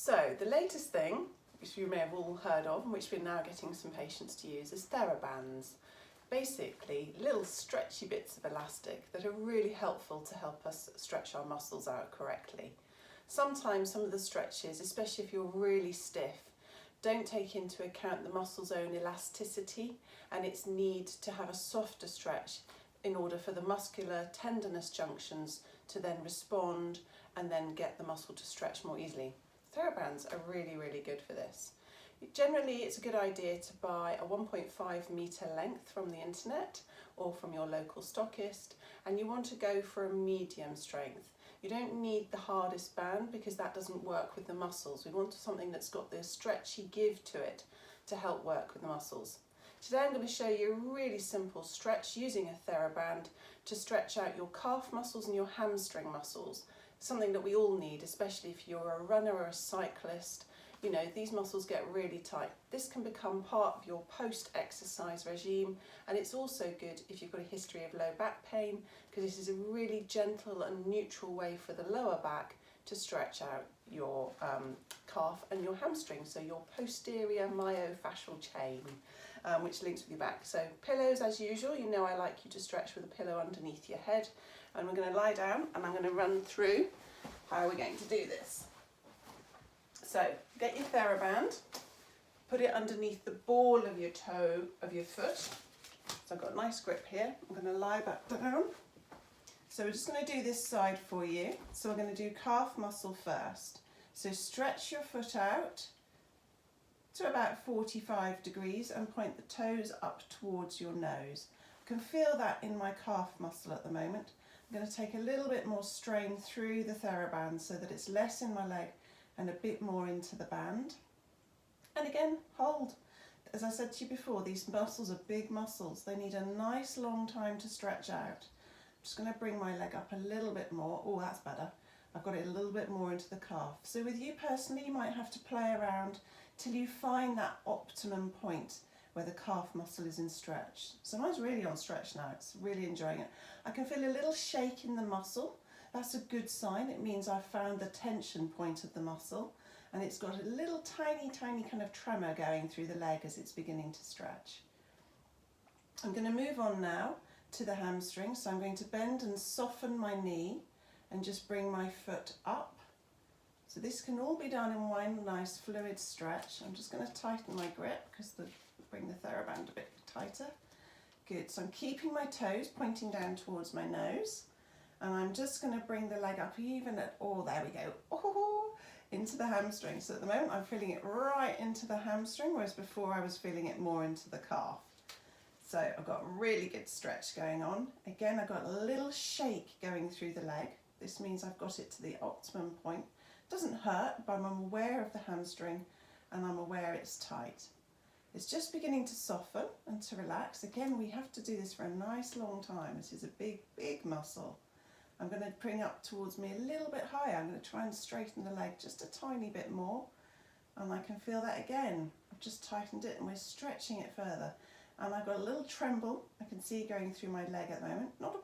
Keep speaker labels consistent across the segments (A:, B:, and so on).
A: So the latest thing, which you may have all heard of and which we're now getting some patients to use, is Therabands. Basically little stretchy bits of elastic that are really helpful to help us stretch our muscles out correctly. Sometimes some of the stretches, especially if you're really stiff, don't take into account the muscle's own elasticity and its need to have a softer stretch in order for the muscular tendinous junctions to then respond and then get the muscle to stretch more easily. Therabands are really, really good for this. Generally, it's a good idea to buy a 1.5 metre length from the internet or from your local stockist, and you want to go for a medium strength. You don't need the hardest band because that doesn't work with the muscles. We want something that's got the stretchy give to it to help work with the muscles. Today I'm going to show you a really simple stretch using a Theraband to stretch out your calf muscles and your hamstring muscles. Something that we all need, especially if you're a runner or a cyclist. You know, these muscles get really tight. This can become part of your post-exercise regime, and it's also good if you've got a history of low back pain, because this is a really gentle and neutral way for the lower back to stretch out your calf and your hamstring, so your posterior myofascial chain, which links with your back. So pillows as usual, you know I like you to stretch with a pillow underneath your head, and we're going to lie down and I'm going to run through how we're going to do this. So get your Theraband, put it underneath the ball of your toe of your foot. So I've got a nice grip here. I'm going to lie back down. So we're just going to do this side for you. So we're going to do calf muscle first. So stretch your foot out to about 45 degrees and point the toes up towards your nose. I can feel that in my calf muscle at the moment. I'm going to take a little bit more strain through the Theraband so that it's less in my leg and a bit more into the band. And again, hold. As I said to you before, these muscles are big muscles. They need a nice long time to stretch out. I'm just going to bring my leg up a little bit more. Oh, that's better. I've got it a little bit more into the calf. So with you personally, you might have to play around till you find that optimum point where the calf muscle is in stretch. So mine's really on stretch now. It's really enjoying it. I can feel a little shake in the muscle. That's a good sign. It means I've found the tension point of the muscle, and it's got a little tiny kind of tremor going through the leg as it's beginning to stretch. I'm going to move on now to the hamstring. So I'm going to bend and soften my knee and just bring my foot up. So this can all be done in one nice fluid stretch. I'm just going to tighten my grip because bring the Theraband a bit tighter. Good. So I'm keeping my toes pointing down towards my nose. And I'm just going to bring the leg up even at, oh, there we go, oh, into the hamstring. So at the moment I'm feeling it right into the hamstring, whereas before I was feeling it more into the calf. So I've got a really good stretch going on. Again, I've got a little shake going through the leg. This means I've got it to the optimum point. Doesn't hurt, but I'm aware of the hamstring and I'm aware it's tight. It's just beginning to soften and to relax. Again, we have to do this for a nice long time. This is a big, big muscle. I'm going to bring up towards me a little bit higher. I'm going to try and straighten the leg just a tiny bit more. And I can feel that again. I've just tightened it and we're stretching it further. And I've got a little tremble. I can see going through my leg at the moment. Not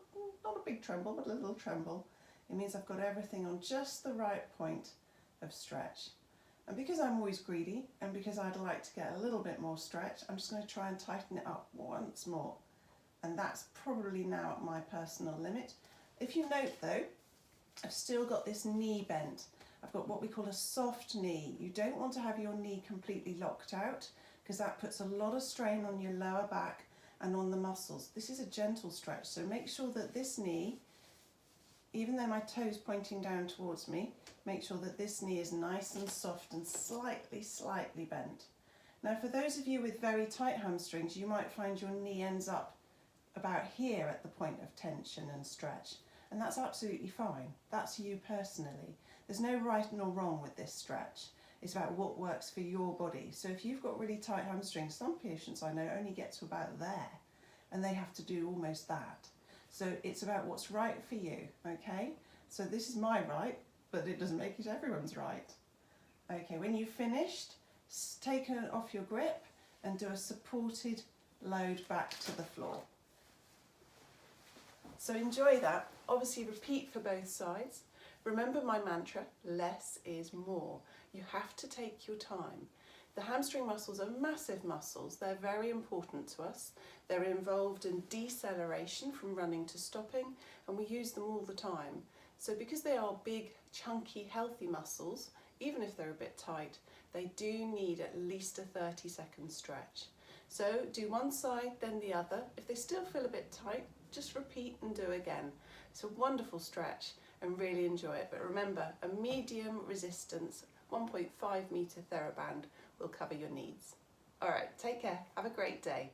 A: a big tremble, but a little tremble. It means I've got everything on just the right point of stretch. And because I'm always greedy and because I'd like to get a little bit more stretch, I'm just going to try and tighten it up once more. And that's probably now at my personal limit. If you note though, I've still got this knee bent. I've got what we call a soft knee. You don't want to have your knee completely locked out because that puts a lot of strain on your lower back and on the muscles. This is a gentle stretch, so make sure that this knee, even though my toe's pointing down towards me, make sure that this knee is nice and soft and slightly bent. Now for those of you with very tight hamstrings, you might find your knee ends up about here at the point of tension and stretch, and that's absolutely fine. That's you personally. There's no right nor wrong with this stretch. It's about what works for your body. So if you've got really tight hamstrings, some patients I know only get to about there and they have to do almost that. So it's about what's right for you, okay? So this is my right, but it doesn't make it everyone's right. Okay, when you've finished, take it off your grip and do a supported load back to the floor. So enjoy that. Obviously repeat for both sides. Remember my mantra, less is more. You have to take your time. The hamstring muscles are massive muscles. They're very important to us. They're involved in deceleration from running to stopping, and we use them all the time. So because they are big, chunky, healthy muscles, even if they're a bit tight, they do need at least a 30-second stretch. So do one side, then the other. If they still feel a bit tight, just repeat and do again. It's a wonderful stretch and really enjoy it. But remember, a medium resistance 1.5 metre Theraband will cover your needs. All right, take care. Have a great day.